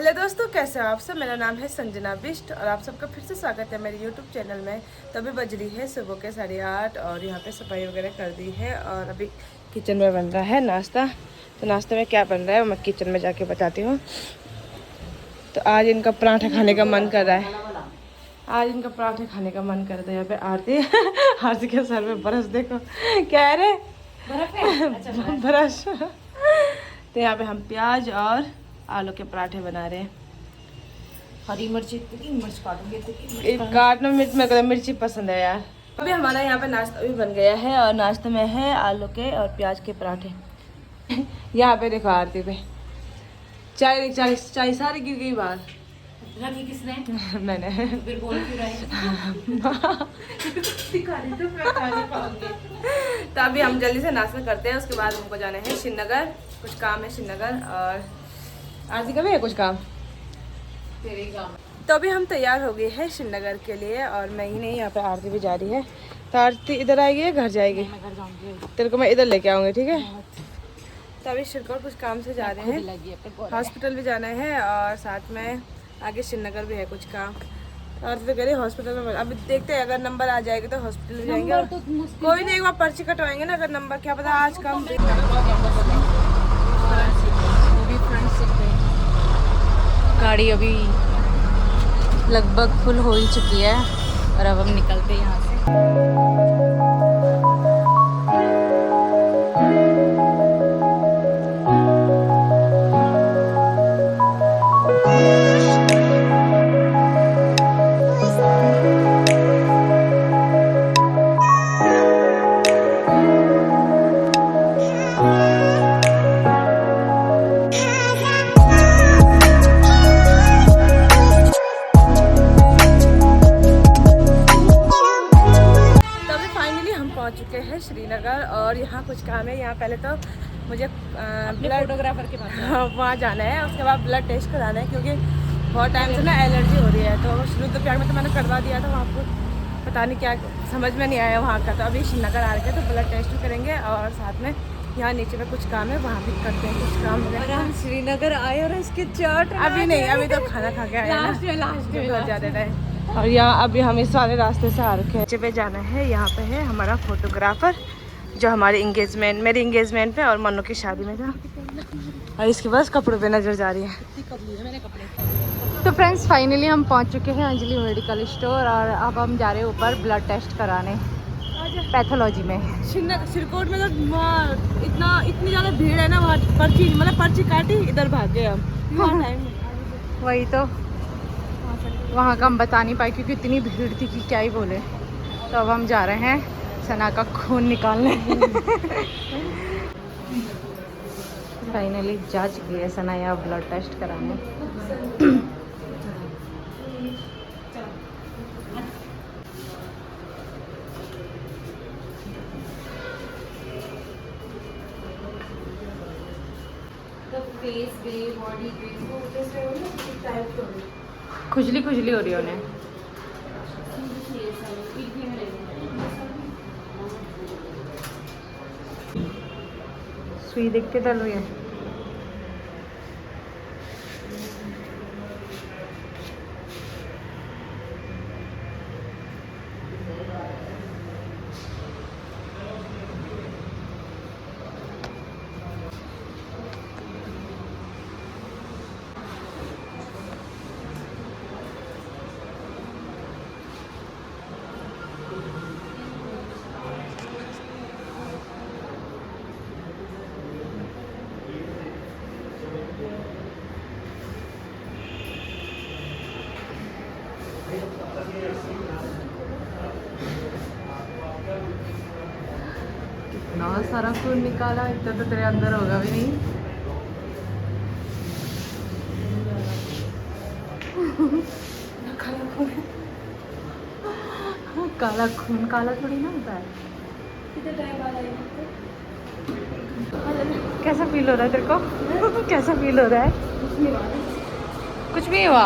Hello दोस्तों, कैसे हो आप सब। मेरा नाम है संजना बिष्ट और आप सबका फिर से स्वागत है मेरे यूट्यूब चैनल में। तो अभी बज रही है सुबह के 8:30 और यहाँ पे सफाई वगैरह कर दी है और अभी किचन में बन रहा है नाश्ता। तो नाश्ते में क्या बन रहा है मैं किचन में जाके बताती हूँ। तो आज इनका पराठा खाने का मन कर रहा है। आज इनका पराठे खाने का मन करता है। यहाँ पे आरती आरती के सर में ब्रश देखो क्या है रे, ब्रश। तो यहाँ पे हम प्याज और आलू के पराठे बना रहे हैं। हरी मिर्ची मिर्च काटूंगी काटना मिर्च मेरे को मिर्ची पसंद है यार। अभी हमारा यहाँ पे नाश्ता भी बन गया है और नाश्ते में है आलू के और प्याज के पराठे। यहाँ पे देखो आरती पे चाय चाय चाय सारी गिर गई बाहर। रखी किसने? मैंने। फिर बोल क्यों रहे? तो अभी हम जल्दी से नाश्ता करते हैं, उसके बाद हमको जाना है श्रीनगर। कुछ काम है श्रीनगर और आरती का भी है कुछ काम। तेरे ही काम। तो अभी हम तैयार हो गए हैं श्रीनगर के लिए और मैं ही नहीं, यहाँ पे आरती भी जा रही है। तो आरती इधर आएगी या घर जाएगी? मैं घर जाऊंगी। तेरे को मैं इधर लेके आऊँगी, ठीक है। तो अभी श्रीनगर कुछ काम से जा रहे हैं, हॉस्पिटल भी जाना है और साथ में आगे श्रीनगर भी है कुछ काम। और तो कह रही हॉस्पिटल में अभी देखते हैं, अगर नंबर आ जाएगा तो हॉस्पिटल में जाएंगे। तो कोई नहीं, एक बार पर्ची कटवाएंगे ना, अगर नंबर क्या पता आज कम। गाड़ी अभी लगभग फुल हो ही चुकी है और अब हम निकलते हैं यहाँ से। चुके हैं श्रीनगर और यहाँ कुछ काम है। यहाँ पहले तो मुझे ब्लड फोटोग्राफर के पास वहाँ जाना है, उसके बाद ब्लड टेस्ट कराना है क्योंकि बहुत टाइम से ना एलर्जी हो रही है। तो रुद्रप्रयाग में तो मैंने करवा दिया था, वहाँ पर पता नहीं क्या समझ में नहीं आया वहाँ का। तो अभी श्रीनगर आ रहे हैं तो ब्लड टेस्ट भी करेंगे और साथ में यहाँ नीचे में कुछ काम है, वहाँ भी करते हैं कुछ काम। हम श्रीनगर आए और इसके चाट अभी नहीं, अभी तो खाना खा के आए लास्ट ज़्यादा टाइम। और यहाँ अभी हम इस वाले रास्ते से आ रखे हैं। नीचे पे जाना है, यहाँ पे है हमारा फोटोग्राफर जो हमारे इंगेजमेंट, मेरी इंगेजमेंट पे और मनु की शादी में था। और इसके पास कपड़ों पे नजर जा रही है। तो फ्रेंड्स फाइनली हम पहुँच चुके हैं अंजलि मेडिकल स्टोर और अब हम जा रहे हैं ऊपर ब्लड टेस्ट कराने पैथोलॉजी में। श्रीकोट में तो इतनी ज़्यादा भीड़ है ना, वहाँ पर्ची मतलब पर्ची काटी इधर भाग गए हम। वही तो वहाँ का हम बता नहीं पाए क्योंकि इतनी भीड़ थी कि क्या ही बोले। तो अब हम जा रहे हैं सना का खून निकालने। फाइनली जा चुकी है सना यहाँ ब्लड टेस्ट कराने। खुजली खुजली हो रही है उन्हें। सुई देख के डल रही है। कितना सारा खून निकाला, इतना तो तेरे अंदर होगा भी नहीं। काला खून काला थोड़ी ना होता है। कितने टाइम बाद आई? कैसा फील हो रहा है तेरे को? कैसा फील हो रहा है? कुछ नहीं हुआ।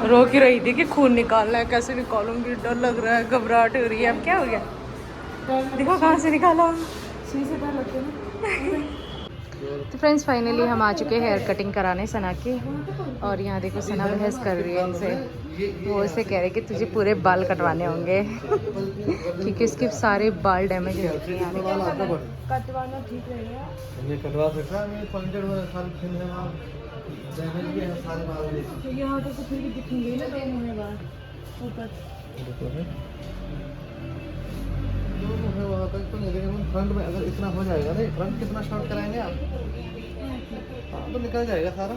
रो की रही थी कि खून निकालना है, कैसे निकालूंगी, डर लग रहा है, घबराहट हो रही है। अब क्या हो गया? देखो कहाँ से निकाला। सुई से डर लगता है। तो फ्रेंड्स फाइनली हम आ चुके हैं हेयर कटिंग कराने सना की। और यहाँ देखो सना बहस कर रही है इनसे। वो इसे कह रहे कि तुझे पूरे बाल कटवाने होंगे क्योंकि उसके सारे बाल डैमेज हो चुके हैं। कटवाना ठीक रहेगा। ये कटवा सकता है, मैं 5 साल पहले वहाँ डैमेज भी है सारे बाल। तो यहाँ तो फिर भी दिखेंगे ना 2 महीने बाद ऊपर। वहाँ तक तो नहीं, लेकिन फ्रंट में अगर इतना हो जाएगा ना, फ्रंट कितना शॉर्ट कराएंगे आप? हाँ तो निकल जाएगा सारा।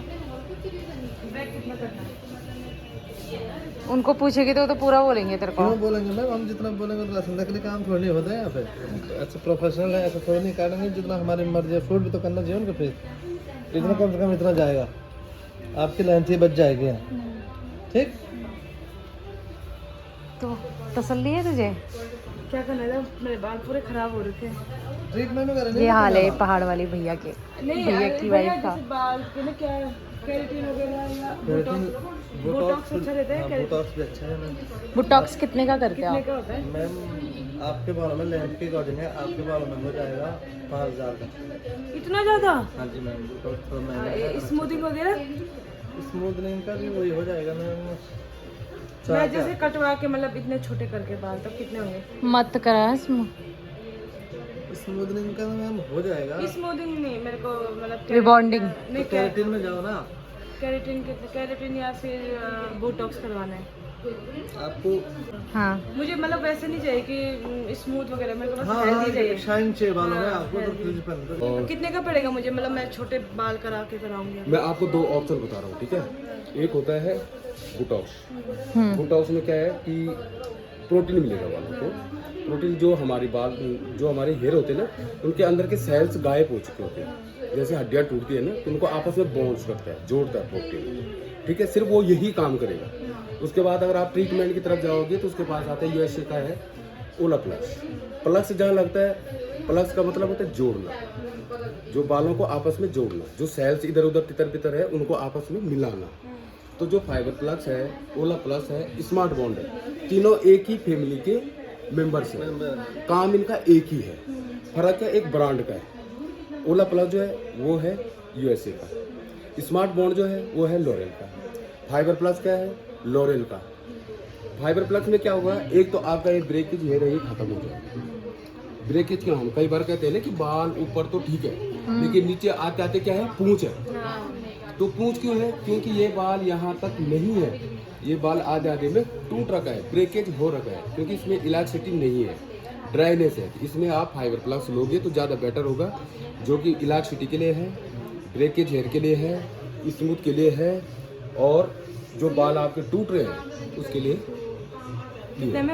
बैक कितना करना है? उनको पूछेगी तो वो तो पूरा बोलेंगे तेरे को। क्यों बोलेंगे मैम, हम जितना बोलेंगे उतना नकली काम थोड़ी नहीं होता है यहाँ पे। अच्छा प्रोफेशनल है, ऐसा थोड़ी नहीं काटेंगे, जितना हमारी मर्जी है। शूट भी तो करना चाहिए उनके फेस, इतना कम से कम इतना जाएगा, आपकी लेंथ ही बच जाएगी यहाँ। ठीक, तो तसल्ली है तुझे? क्या करना है? मेरे बाल पूरे खराब हो रखे हैं। ट्रीटमेंट वगैरह ये हाल है पहाड़ वाली भैया के, भैया की वाइफ का। जैसे बाल के ना क्या केराटिन वगैरह या बोटॉक्स अच्छा रहता है। बोटॉक्स भी अच्छा है मैम। बुटॉक्स कितने का करते हो कितने आप? का होता है? मैम आपके बालों में लेंथ के अकॉर्डिंग है, आपके बालों में हो जाएगा 5000 का। इतना ज़्यादा? हाँ जी मैम, बोटॉक्स थोड़ा महंगा है। स्मूथिंग वगैरह स्मूथनिंग का भी वही हो जाएगा मैम। मैं जैसे कटवा के मतलब इतने छोटे करके बाल तब कितने होंगे? मत करा स्मूथनिंग का मैम हो जाएगा। स्मूथिंग नहीं, मेरे को मतलब रिबॉन्डिंग। नहीं, केराटिन में जाओ ना केराटिन या फिर बोटॉक्स करवाना है आपको। हाँ मुझे। मतलब वैसे नहीं चाहिए कि स्मूथ वगैरह, मेरे को बस हाँ हेल्दी चाहिए। शाइन चाहिए बालों में आपको तो फ्रिज कितने का पड़ेगा मुझे? मतलब मैं छोटे बाल करा के कराऊंगी। मैं आपको 2 ऑप्शन बता रहा हूँ, ठीक है। एक होता है बुटॉक्स। बुटॉक्स में क्या है कि प्रोटीन मिलेगा बालों को। प्रोटीन जो हमारे हेयर होते हैं ना, उनके अंदर के सेल्स गायब हो चुके होते हैं। जैसे हड्डियाँ टूटती है ना, तो उनको आपस में बॉन्ड्स करता है, जोड़ता है प्रोटीन, ठीक है। सिर्फ वो यही काम करेगा। उसके बाद अगर आप ट्रीटमेंट की तरफ जाओगे तो उसके पास आता है यूएसए का है ओला प्लस। प्लस जहाँ लगता है, प्लस का मतलब होता है जोड़ना, जो बालों को आपस में जोड़ना, जो सेल्स इधर उधर तितर बितर है उनको आपस में मिलाना। तो जो फाइबर प्लस है, ओला प्लस है, स्मार्ट बॉन्ड है, तीनों एक ही फैमिली के मेंबर्स हैं। काम इनका एक ही है, फर्क है एक ब्रांड का है। ओला प्लस जो है वो है यूएसए का, स्मार्ट बॉन्ड जो है वो है लॉरेल का, फाइबर प्लस क्या है लॉरेल का। फाइबर प्लस में क्या होगा, एक तो आपका ये ब्रेकेज हेयर है ये खत्म हो जाएगा। ब्रेकेज क्यों, हम कई बार कहते हैं ना कि बाल ऊपर तो ठीक है लेकिन नीचे आते आते क्या है पूंछ है। तो पूंछ क्यों है, क्योंकि ये बाल यहाँ तक नहीं है, ये बाल आधे आधे में टूट रखा है, ब्रेकेज हो रखा है, क्योंकि इसमें इलास्टिसिटी नहीं है, ड्राइनेस है। इसमें आप फाइबर प्लस लोगे तो ज़्यादा बेटर होगा, जो कि इलास्टिसिटी के लिए है, ब्रेकेज हेयर के लिए है, स्मूथ के लिए है, और जो बाल आपके टूट रहे हैं उसके लिए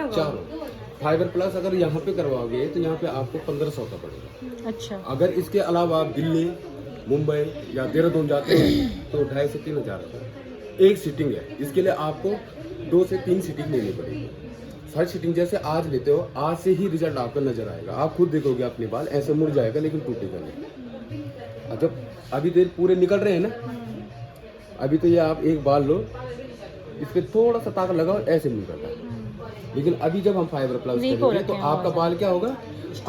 चारों। फाइबर प्लस अगर यहाँ पे करवाओगे तो यहाँ पे आपको 1500 का पड़ेगा। अच्छा। अगर इसके अलावा आप दिल्ली, मुंबई या देहरादून जाते हैं तो 2500 से 3000 रुपये एक सीटिंग है। इसके लिए आपको 2 से 3 सीटिंग लेनी पड़ेगी। फर्स्ट सीटिंग जैसे आज लेते हो, आज से ही रिजल्ट आपका नजर आएगा। आप खुद देखोगे अपने बाल ऐसे मुड़ जाएगा लेकिन टूटेगा नहीं। जब अभी देर पूरे निकल रहे हैं ना, अभी तो ये आप एक बाल लो, इस पर थोड़ा सा ताकत लगाओ, ऐसे मुड़ जाता है। लेकिन अभी जब हम फाइबर प्लस करेंगे तो आपका बाल क्या होगा,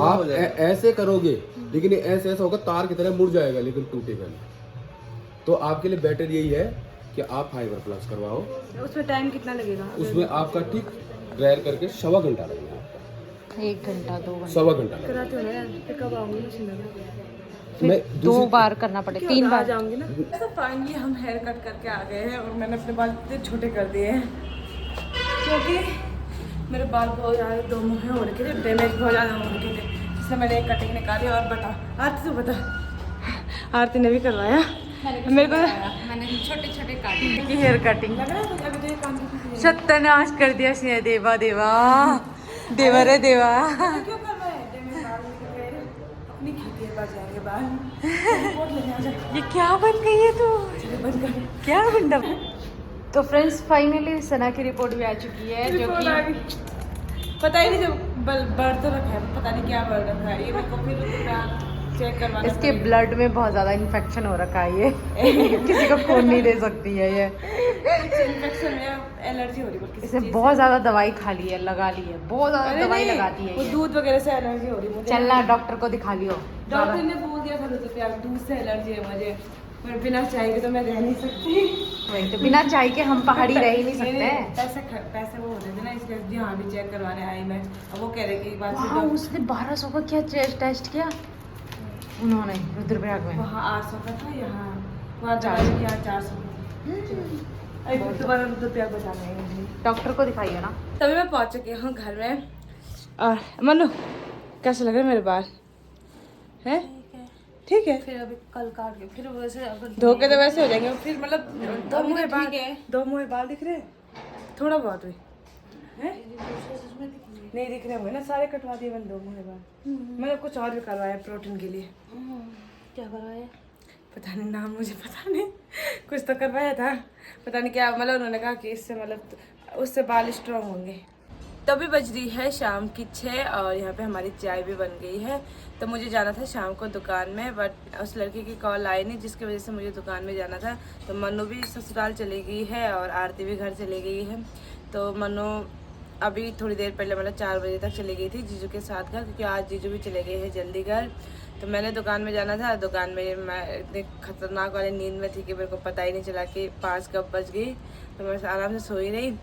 आप ऐसे करोगे लेकिन ये ऐसे ऐसा होगा तार की तरह मुड़ जाएगा लेकिन टूटेगा नहीं। तो आपके लिए बेटर यही है कि आप फाइबर प्लस करवाओ। उसमें टाइम कितना लगेगा? उसमें आपका ठीक ड्रायर करके 1.25 घंटा लगेगा आपका। 1 घंटा 2 घंटा 1.25 घंटा लगेगा। कराते हो ना यार, फिर कब आऊंगी मशीन में? मैं 2 बार करना पड़ेगा, 3 बार जाऊंगी ना। तो फाइनली हम हेयर कट करके आ गए हैं और मैंने अपने बाल इतने छोटे कर दिए हैं क्योंकि मेरे बाल बहुत ज़्यादा 2 मुहे हो रखे थे, डैमेज बहुत ज़्यादा हो रखे थे, इसलिए मैंने एक कटिंग निकाली। और बता आरती, तो बता, आरती ने भी करवाया मेरे को, मैंने छोटे छोटे काटे हेयर कटिंग लग रहा है। अभी तो ये काम सत्यानाश कर दिया इसने। देवा देवा देवा रे देवा। क्यों कर रहा है? डैमेज बाल निकल गए, अपनी खेती बच जाएंगे बाल। रिपोर्ट लेने आ जा। ये क्या बन गई है तू, चलो बंद कर। क्या बंदा। तो फ्रेंड्स फाइनली सना की रिपोर्ट भी आ चुकी है, जो रिपोर्ट आ कि गई। पता ही नहीं, जब बर्ड तो रखा है, पता नहीं क्या बर्ड रखा है ये। मेरे को फिर चेक करवाना इसके ब्लड में बहुत ज़्यादा इन्फेक्शन हो रखा है ये किसी को खून नहीं दे सकती है ये। इन्फेक्शन में एलर्जी हो रही है किसी इसने चीज़ बहुत ज़्यादा दवाई खा ली है, लगा ली है, बहुत से। ज़्यादा अरे दवाई नहीं, लगाती है वो ये। दूध वगैरह से एलर्जी हो रही है मुझे। चलना डॉक्टर को दिखा लियो। डॉक्टर ने बोल दिया था तो प्यार दूध से एलर्जी है मुझे, पर बिना चाय के तो मैं रह नहीं सकती। वही तो, बिना चाय के हम पहाड़ी रह ही नहीं सकते। पैसे वो होते थे ना, इसलिए जी हाँ भी चेक करवाने आई मैं। अब वो कह रहे कि बात वहाँ उसने 1200 का क्या टेस्ट किया उन्होंने रुद्रप्रयाग में? वहाँ 800 का था, यहाँ वहाँ 400 का। दोबारा रुद्रप्रयाग बताना है मुझे। डॉक्टर को दिखाइए ना। तभी मैं पहुँच चुकी हूँ घर में। और मनु कैसे लग रहे मेरे बाल हैं? ठीक है। फिर अभी कल काट के फिर वैसे अगर धो के तो वैसे हो जाएंगे फिर, मतलब दो मुँह बाल दिख रहे हैं, थोड़ा बहुत भी हैं? नहीं दिख रहे होंगे ना, सारे कटवा दिए मैंने 2 मुँह बाल। मैंने कुछ और भी करवाया प्रोटीन के लिए। क्या करवाया? पता नहीं, नाम मुझे पता नहीं, कुछ तो करवाया था, पता नहीं क्या। मतलब उन्होंने कहा कि इससे मतलब उससे बाल स्ट्रॉन्ग होंगे। तभी बज रही है शाम की 6 और यहाँ पे हमारी चाय भी बन गई है। तो मुझे जाना था शाम को दुकान में, बट उस लड़की की कॉल आई नहीं, जिसकी वजह से मुझे दुकान में जाना था। तो मनु भी ससुराल चली गई है और आरती भी घर चली गई है। तो मनु अभी थोड़ी देर पहले मतलब 4 बजे तक चली गई थी जीजू के साथ घर, क्योंकि आज जीजू भी चले गए हैं जल्दी घर। तो मैंने दुकान में जाना था। दुकान में मैं इतनी खतरनाक वाली नींद में थी कि मेरे को पता ही नहीं चला कि 5 कब बज गई। तो मैं आराम से सोई रही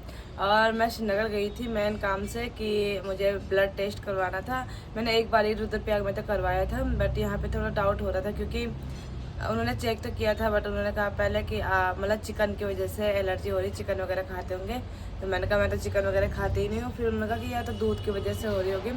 और मैं श्रीनगर गई थी मेन काम से कि मुझे ब्लड टेस्ट करवाना था। मैंने एक बार ही रुद्रप्रयाग में तो करवाया था, बट यहाँ पे थोड़ा डाउट हो रहा था क्योंकि उन्होंने चेक तो किया था, बट उन्होंने कहा पहले कि मतलब चिकन की वजह से एलर्जी हो रही, चिकन वगैरह खाते होंगे। तो मैंने कहा मैं तो चिकन वगैरह खाती ही नहीं हूँ। फिर उन्होंने कहा कि या तो दूध की वजह से हो रही होगी,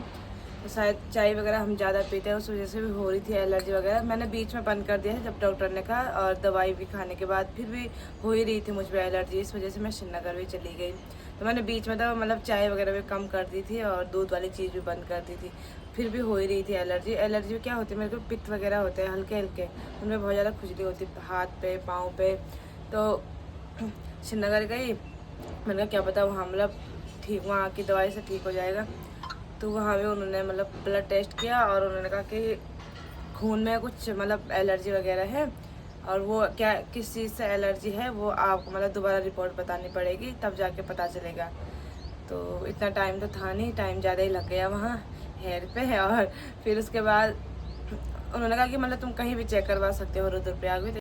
तो शायद चाय वगैरह हम ज़्यादा पीते हैं उस वजह से भी हो रही थी एलर्जी वगैरह। मैंने बीच में बंद कर दिया है जब डॉक्टर ने कहा, और दवाई भी खाने के बाद फिर भी हो ही रही थी मुझ पर एलर्जी। इस वजह से मैं श्रीनगर भी चली गई। तो मैंने बीच में तो मतलब चाय वगैरह भी कम कर दी थी और दूध वाली चीज़ भी बंद कर दी थी, फिर भी हो ही रही थी एलर्जी। एलर्जी क्या होती है, मेरे को पित्त वगैरह होते हैं हल्के हल्के, उनमें बहुत ज़्यादा खुजली होती है हाथ पे पाँव पे। तो श्रीनगर गई, मैंने कहा क्या पता वहाँ मतलब ठीक, वहाँ की दवाई से ठीक हो जाएगा। तो वहाँ भी उन्होंने मतलब ब्लड टेस्ट किया और उन्होंने कहा कि खून में कुछ मतलब एलर्जी वगैरह है, और वो क्या किस चीज़ से एलर्जी है वो आपको मतलब दोबारा रिपोर्ट बतानी पड़ेगी, तब जाके पता चलेगा। तो इतना टाइम तो था नहीं, टाइम ज़्यादा ही लग गया वहाँ हेयर पे। और फिर उसके बाद उन्होंने कहा कि मतलब तुम कहीं भी चेक करवा सकते हो रुद्रप्रयाग में।